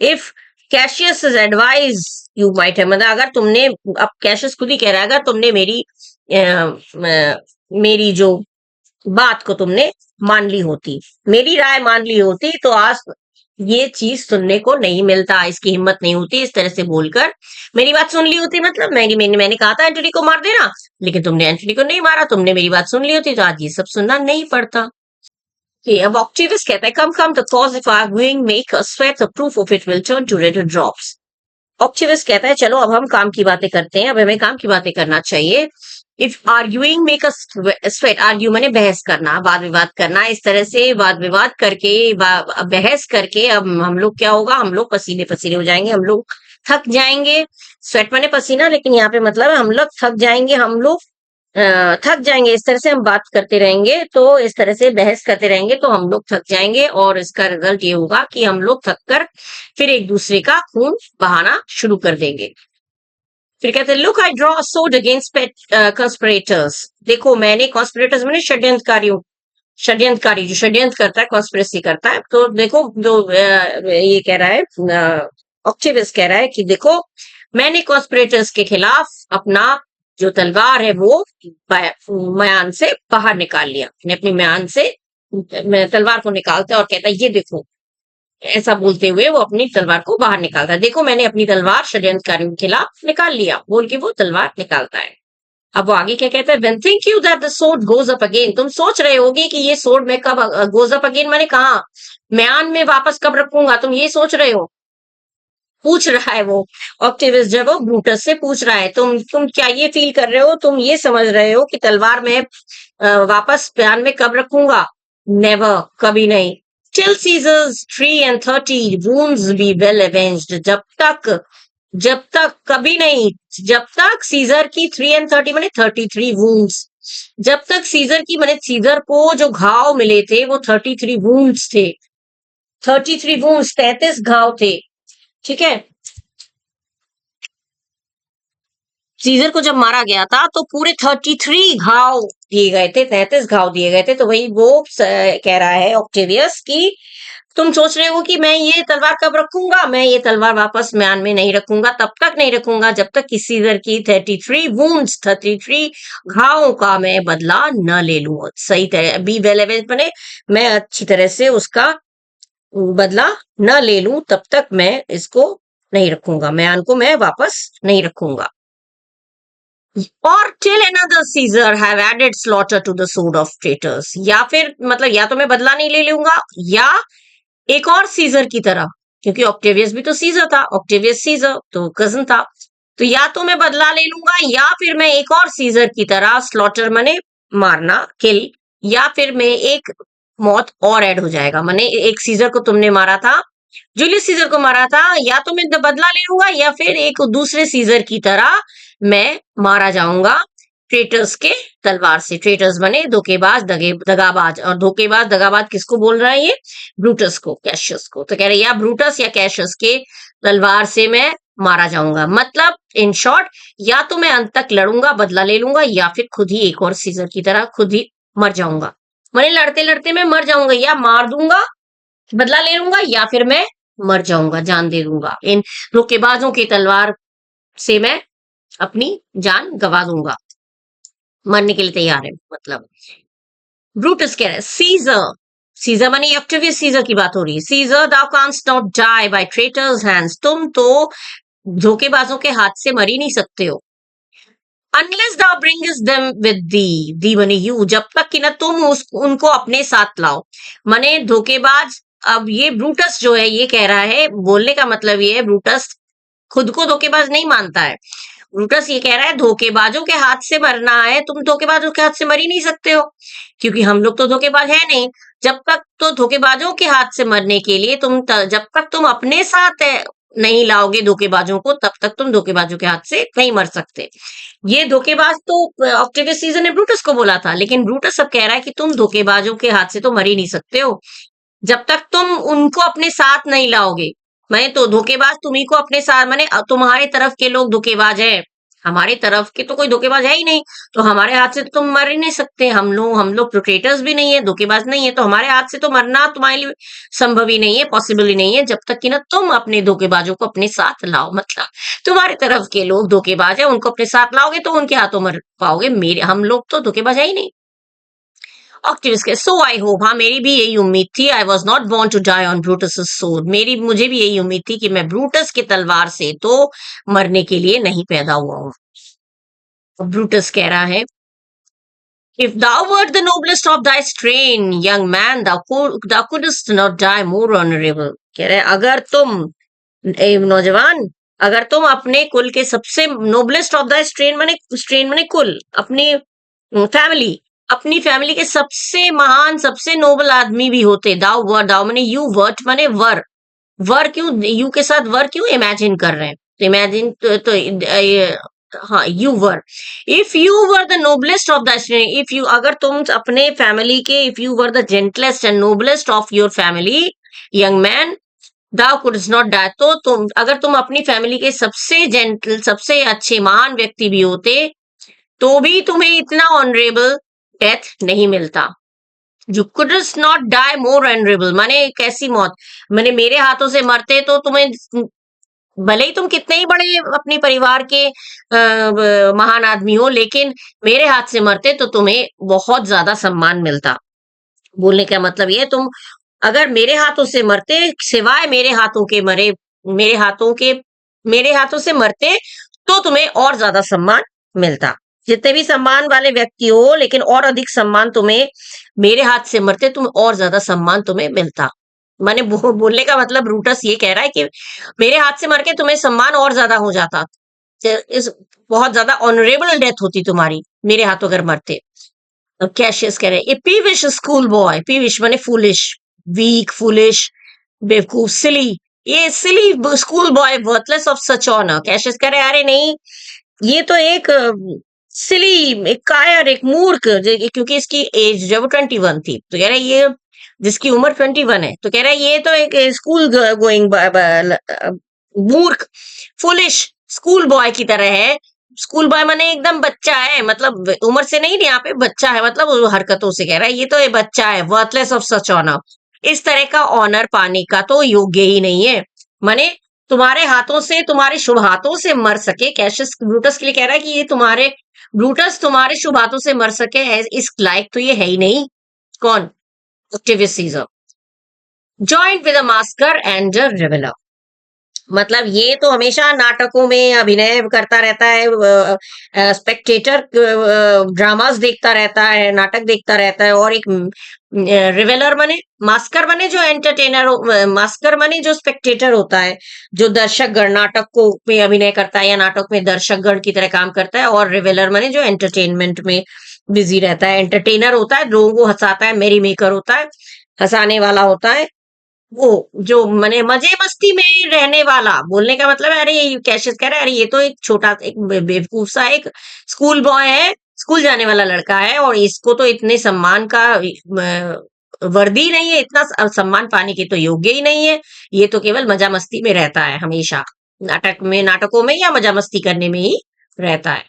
if Cassius is advise you might have, मतलब अगर तुमने, अब कैशियस खुद ही कह रहा है अगर तुमने मेरी जो बात को तुमने मान ली होती, मेरी राय मान ली होती, तो आज ये चीज सुनने को नहीं मिलता, इसकी हिम्मत नहीं होती इस तरह से बोलकर, मेरी बात सुन ली होती, मतलब मैंने कहा था एंटनी को मार देना, लेकिन तुमने एंटनी को नहीं मारा, तुमने मेरी बात सुन ली होती तो आज ये सब सुनना नहीं पड़ता। अब ऑक्टेवियस कहता है come the cause if arguing make us sweat the proof of it will turn to red drops. Octavius कहता है चलो अब हम काम की बातें करते हैं, अब हमें काम की बातें करना चाहिए। If arguing make us sweat, argue मैंने बहस करना, वाद विवाद करना, इस तरह से वाद विवाद करके बहस करके अब हम लोग क्या होगा, हम लोग पसीने पसीने हो जाएंगे, हम लोग थक जाएंगे। स्वेट मैंने पसीना, लेकिन यहाँ पे मतलब हम लोग थक जाएंगे, हम लोग थक जाएंगे, इस तरह से हम बात करते रहेंगे, तो इस तरह से बहस करते रहेंगे तो हम लोग थक जाएंगे, और इसका रिजल्ट ये होगा कि हम लोग थक कर फिर एक दूसरे का खून बहाना शुरू कर देंगे। फिर कहते हैं लुक आई ड्रॉ सोड अगेंस्ट कंस्पिरेटर्स, देखो मैंने कॉन्स्पिरेटर्स मैंने षड्यंत्रकारियों, षड्यंत्रकारी जो षड्यंत्र करता है, कॉन्स्पिरेसी करता है, तो देखो जो ये कह रहा है ऑक्टेवियस कह रहा है कि देखो मैंने कॉन्स्पिरेटर्स के खिलाफ अपना जो तलवार है वो म्यान से बाहर निकाल लिया, अपनी म्यान से तलवार को निकालता है और कहता है ये देखो, ऐसा बोलते हुए वो अपनी तलवार को बाहर निकालता है, देखो मैंने अपनी तलवार षड्यंत्रकारियों के खिलाफ निकाल लिया, बोल के वो तलवार निकालता है। अब वो आगे क्या कहता है, when think you that the sword goes up again, तुम सोच रहे होगे कि ये sword में कब goes up again, मैंने कहा म्यान में वापस कब रखूंगा, तुम ये सोच रहे हो, पूछ रहा है वो ऑक्टेवियस, जब वो ब्रूटस से पूछ रहा है तुम क्या ये फील कर रहे हो, तुम ये समझ रहे हो कि तलवार में वापस म्यान में कब रखूंगा, नेवर, कभी नहीं। Till Caesar's 330 wounds be well avenged, जब तक कभी नहीं, जब तक सीजर की 330 मैंने 33 वूंड्स, जब तक सीजर की मैंने सीजर को जो घाव मिले थे वो 33 वूंड्स थे, 33 वूंड्स 33 घाव थे, ठीक है। सीजर को जब मारा गया था तो पूरे 33 घाव दिए गए थे, 33 घाव दिए गए थे, तो वही वो कह रहा है ऑक्टेवियस कि तुम सोच रहे हो कि मैं ये तलवार कब रखूंगा, मैं ये तलवार वापस म्यान में नहीं रखूंगा, तब तक नहीं रखूंगा जब तक किसी सीजर की 33 वुंड्स 33 घावों का मैं बदला न ले लूं, सही तरह बी वेल बने, मैं अच्छी तरह से उसका बदला न ले लूं, तब तक मैं इसको नहीं रखूंगा, म्यान को मैं वापस नहीं रखूंगा। और till another Caesar have added slaughter to the sword of traitors, या फिर मतलब या तो मैं बदला नहीं ले लूंगा, या एक और सीजर की तरह, क्योंकि ऑक्टेवियस भी तो सीजर था, ऑक्टेवियस सीजर तो कजन था, तो या तो मैं बदला ले लूंगा या फिर मैं एक और सीजर की तरह स्लॉटर मने मारना, किल, या फिर मैं एक मौत और ऐड हो जाएगा, मने एक सीजर को तुमने मारा था, जूलियस सीजर को मारा था, या तो मैं बदला ले लूंगा या फिर एक दूसरे सीजर की तरह मैं मारा जाऊंगा ट्रेटर्स के तलवार से। ट्रेटर्स बने धोखेबाज, दगाबाज, और धोखेबाज दगाबाज किसको बोल रहा है, ये ब्रूटस को, कैशियस को, तो कह रहे या ब्रूटस या कैशियस के तलवार से मैं मारा जाऊंगा, मतलब इन शॉर्ट या तो मैं अंत तक लड़ूंगा, बदला ले लूंगा, या फिर खुद ही एक और सीजर की तरह खुद ही मर जाऊंगा, मैंने लड़ते लड़ते मैं मर जाऊंगा, या मार दूंगा बदला ले लूंगा, या फिर मैं मर जाऊंगा, जान दे दूंगा, इन धोखेबाजों की तलवार से मैं अपनी जान गवा दूंगा, मरने के लिए तैयार है, मतलब ब्रूटस कह रहा है सीजर, सीजर माने ऑक्टेवियस सीजर की बात हो रही है, Caesar thou canst not die by traitors hands, तुम तो धोखेबाजों के हाथ से मर ही नहीं सकते हो, unless thou brings them with the money you, जब तक कि ना तुम उनको अपने साथ लाओ, माने धोखेबाज, अब ये ब्रूटस जो है ये कह रहा है, बोलने का मतलब ये है ब्रूटस खुद को धोखेबाज नहीं मानता है, ब्रूटस ये कह रहा है धोखेबाजों के हाथ से मरना है, तुम धोखेबाजों के हाथ से मर ही नहीं सकते हो, क्योंकि हम लोग तो धोखेबाज है नहीं। जब तक तो धोखेबाजों के हाथ से मरने के लिए जब तक तुम अपने साथ नहीं लाओगे धोखेबाजों को, तब तक तुम धोखेबाजों के हाथ से नहीं मर सकते। ये धोखेबाज तो ऑक्टेवियस सीजर ने ब्रूटस को बोला था, लेकिन ब्रूटस अब कह रहा है कि तुम धोखेबाजों के हाथ से तो मर ही नहीं सकते हो, जब तक तुम उनको अपने साथ नहीं लाओगे। मैं तो धोखेबाज तुम्ही को अपने साथ, माने तुम्हारे तरफ के लोग धोखेबाज है, हमारे तरफ के तो कोई धोखेबाज है ही नहीं, तो हमारे हाथ से तो तुम मर ही नहीं सकते। हम लोग प्रोक्रेटर्स भी नहीं है, धोखेबाज नहीं है, तो हमारे हाथ से तो मरना तुम्हारे लिए संभव ही नहीं है, पॉसिबल ही नहीं है, जब तक कि ना तुम अपने धोखेबाजों को अपने साथ लाओ। मतलब तुम्हारे तरफ के लोग धोखेबाज है, उनको अपने साथ लाओगे तो उनके हाथों मर पाओगे, मेरे हम लोग तो धोखेबाज है ही नहीं। ऑक्टेवियस के सो आई होप, हाँ मेरी भी यही उम्मीद थी, I was not born to die on Brutus sword, मुझे भी यही उम्मीद थी कि मैं ब्रूटस की तलवार से तो मरने के लिए नहीं पैदा हुआ हूं। ब्रूटस कह रहा है, if thou wert the noblest of thy strain, young man, thou couldst not die more honorable। कह रहे अगर तुम नौजवान, अगर तुम अपने कुल के सबसे नोबलेस्ट ऑफ द स्ट्रेन माने कुल, अपनी फैमिली, अपनी फैमिली के सबसे महान सबसे नोबल आदमी भी होते, दाव माने यू, वर्ट माने वर क्यों यू के साथ वर क्यों इमेजिन कर रहे हैं, तो इमेजिन हाँ you were, if you were the noblest of the, if you अगर तुम अपने फैमिली के, if you were the gentlest and noblest of your family young man, thou couldst not die, तो तुम अगर तुम अपनी फैमिली के सबसे जेंटल सबसे अच्छे महान व्यक्ति भी होते, तो भी तुम्हें इतना ऑनरेबल डेथ नहीं मिलता। You couldst not die more honourable माने कैसी मौत, माने मेरे हाथों से मरते तो तुम्हें, भले ही तुम कितने ही बड़े अपने परिवार के महान आदमी हो, लेकिन मेरे हाथ से मरते तो तुम्हें बहुत ज्यादा सम्मान मिलता। बोलने का मतलब ये, तुम अगर मेरे हाथों से मरते, सिवाय मेरे हाथों के मरे, मेरे हाथों के मेरे हाथों से मरते, तो तुम्हें और ज्यादा सम्मान मिलता। जितने भी सम्मान वाले व्यक्ति हो, लेकिन और अधिक सम्मान तुम्हें मेरे हाथ से मरते, तुम्हें और ज्यादा सम्मान तुम्हें मिलता। माने बोलने का मतलब ब्रूटस ये कह रहा है कि मेरे हाथ से मर के तुम्हें सम्मान और ज्यादा हो जाता, इस बहुत ज्यादा ऑनरेबल डेथ होती तुम्हारी मेरे हाथों अगर मरते। कैशियस कह रहे हैं, ए पीविश स्कूल बॉय, पीविश माने फूलिश, वीक, फूलिश, बेवकूफ, सिली, ये silly school boy worthless of such honour. Cassius कह रहे हैं अरे नहीं, ये तो एक सिली, एक कायर, एक मूर्ख, क्योंकि इसकी एज जब 21 थी, तो कह रहे ये जिसकी उम्र 21 है, तो कह रहा है ये तो एक स्कूल गोइंग मूर्ख, फुलिश स्कूल बॉय की तरह है। स्कूल बॉय माने एकदम बच्चा है, मतलब उम्र से नहीं, यहाँ पे बच्चा है, मतलब वो हरकतों से कह रहा है ये तो एक बच्चा है, वर्थलेस ऑफ सच ऑनर, इस तरह का ऑनर पाने का तो योग्य ही नहीं है। माने तुम्हारे हाथों से, तुम्हारे शुभ हाथों से मर सके, कैशियस ब्रूटस के लिए कह रहा है कि ये तुम्हारे ब्रूटस तुम्हारे शुभ हाथों से मर सके, इस लायक तो ये है ही नहीं। कौन? Octavius Caesar. Joined with a masker and a reveller, मतलब ये तो हमेशा नाटकों में अभिनय करता रहता है, स्पेक्टेटर ड्रामास देखता रहता है, नाटक देखता रहता है, और एक रिवेलर बने, मास्कर बने जो एंटरटेनर, मास्कर बने जो स्पेक्टेटर होता है, जो दर्शक गण नाटक को में अभिनय करता है या नाटक में दर्शक गण की तरह काम करता है, और रिवेलर बने जो एंटरटेनमेंट में बिजी रहता है। एंटरटेनर होता है, लोगों को हंसाता है, मेरी मेकर होता है, हंसाने वाला होता है, वो जो मने मजे मस्ती में रहने वाला। बोलने का मतलब है, अरे ये कैशियस कह रहा है अरे ये तो एक छोटा एक बेवकूफ सा एक स्कूल बॉय है, स्कूल जाने वाला लड़का है, और इसको तो इतने सम्मान का वर्दी नहीं है, इतना सम्मान पाने के तो योग्य ही नहीं है, ये तो केवल मजा मस्ती में रहता है, हमेशा नाटकों में या मजा मस्ती करने में ही रहता है।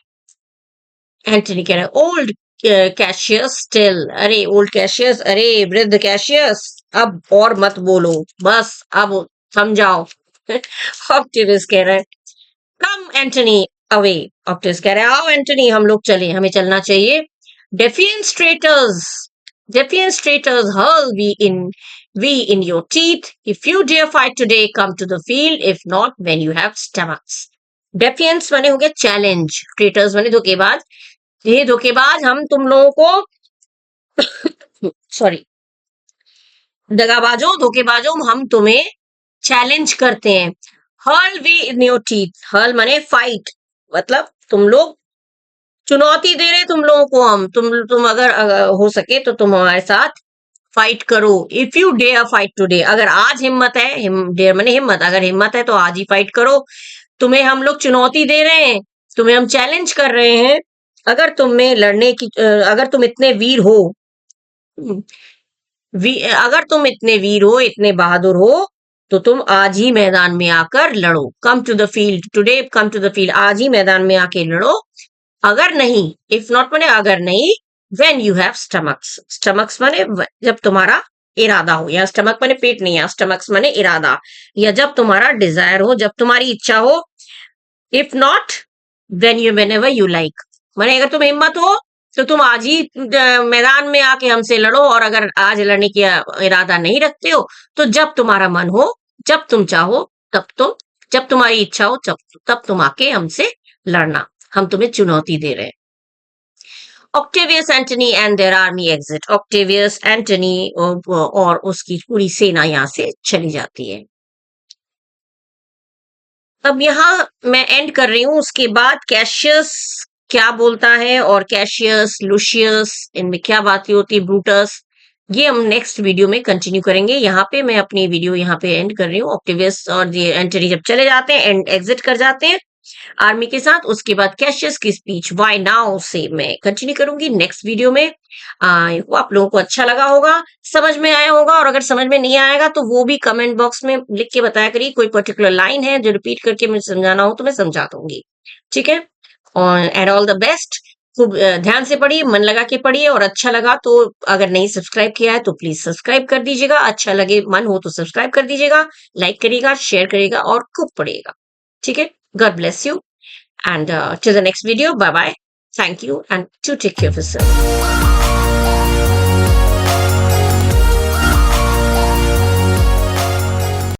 एंटनी कह रहा है ओल्ड कैशियस स्टिल, अरे ओल्ड कैशियस, अरे वृद्ध कैशियस, अब और मत बोलो, बस अब समझाओ। ऑक्टेवियस कह रहा है कम एंटनी अवे, ऑक्टेवियस कह रहा है आओ एंटनी हम लोग चले, हमें चलना चाहिए। Defiant traitors, hurl we in your teeth. If you dare fight today, come to the field. If not, when you have stomachs. Defiance माने हो गया चैलेंज, ट्रेटर्स माने धोखेबाज, ये धोखेबाज हम तुम लोगों को सॉरी दगाबाजों, धोखेबाजों, हम तुम्हें चैलेंज करते हैं। Hurl we in your teeth, hurl माने फाइट, मतलब तुम लोग चुनौती दे रहे तुम लोगों को हम, तुम अगर हो सके तो तुम हमारे साथ फाइट करो। If you dare fight today, अगर आज हिम्मत है, डेयर माने हिम्मत, अगर हिम्मत है तो आज ही फाइट करो। तुम्हें हम लोग चुनौती दे रहे हैं, तुम्हें हम चैलेंज कर रहे हैं। अगर तुम में लड़ने की अगर तुम इतने वीर हो, अगर तुम इतने वीर हो, इतने बहादुर हो, तो तुम आज ही मैदान में आकर लड़ो। Come to the field today, come to the field, आज ही मैदान में आके लड़ो। अगर नहीं, इफ नॉट माने अगर नहीं, when you have stomachs, stomachs माने जब तुम्हारा इरादा हो, या स्टमक माने पेट नहीं है, स्टमक्स माने इरादा, या जब तुम्हारा डिजायर हो, जब तुम्हारी इच्छा हो। If not, then you whenever you like, माने अगर तुम्हें हिम्मत हो तो तुम आज ही मैदान में आके हमसे लड़ो, और अगर आज लड़ने की इरादा नहीं रखते हो तो जब तुम्हारा मन हो, जब तुम चाहो, तब तुम, जब तुम्हारी इच्छा हो, तब तुम आके हमसे लड़ना। हम तुम्हें चुनौती दे रहे हैं। Octavius Antony and there army exit. Octavius Antony और उसकी पूरी सेना यहाँ से चली जाती है। अब यहाँ मैं एंड कर रही हूं। उसके बाद कैशियस क्या बोलता है, और कैशियस, लुशियस, इनमें क्या बातें होती है, ब्रूटस, ये हम नेक्स्ट वीडियो में कंटिन्यू करेंगे। यहाँ पे मैं अपनी वीडियो यहाँ पे एंड कर रही हूँ। ऑक्टेवियस और ये एंटनी जब चले जाते हैं, एंड एग्जिट कर जाते हैं आर्मी के साथ, उसके बाद कैशियस की स्पीच व्हाई नाउ से मैं कंटिन्यू करूंगी नेक्स्ट वीडियो में। वो आप लोगों को अच्छा लगा होगा, समझ में आया होगा, और अगर समझ में नहीं आएगा तो वो भी कमेंट बॉक्स में लिख के बताया करिए। कोई पर्टिकुलर लाइन है जो रिपीट करके मुझे समझाना हो तो मैं समझा दूंगी, ठीक है। और एंड ऑल द बेस्ट। खूब ध्यान से पढ़िए, मन लगा के पढ़िए, और अच्छा लगा तो, अगर नहीं सब्सक्राइब किया है तो प्लीज सब्सक्राइब कर दीजिएगा। अच्छा लगे, मन हो तो सब्सक्राइब कर दीजिएगा, लाइक करिएगा, शेयर करिएगा, और खूब पढ़िएगा, ठीक है। God bless you, and till the next video, bye bye, thank you, and to take care of yourself.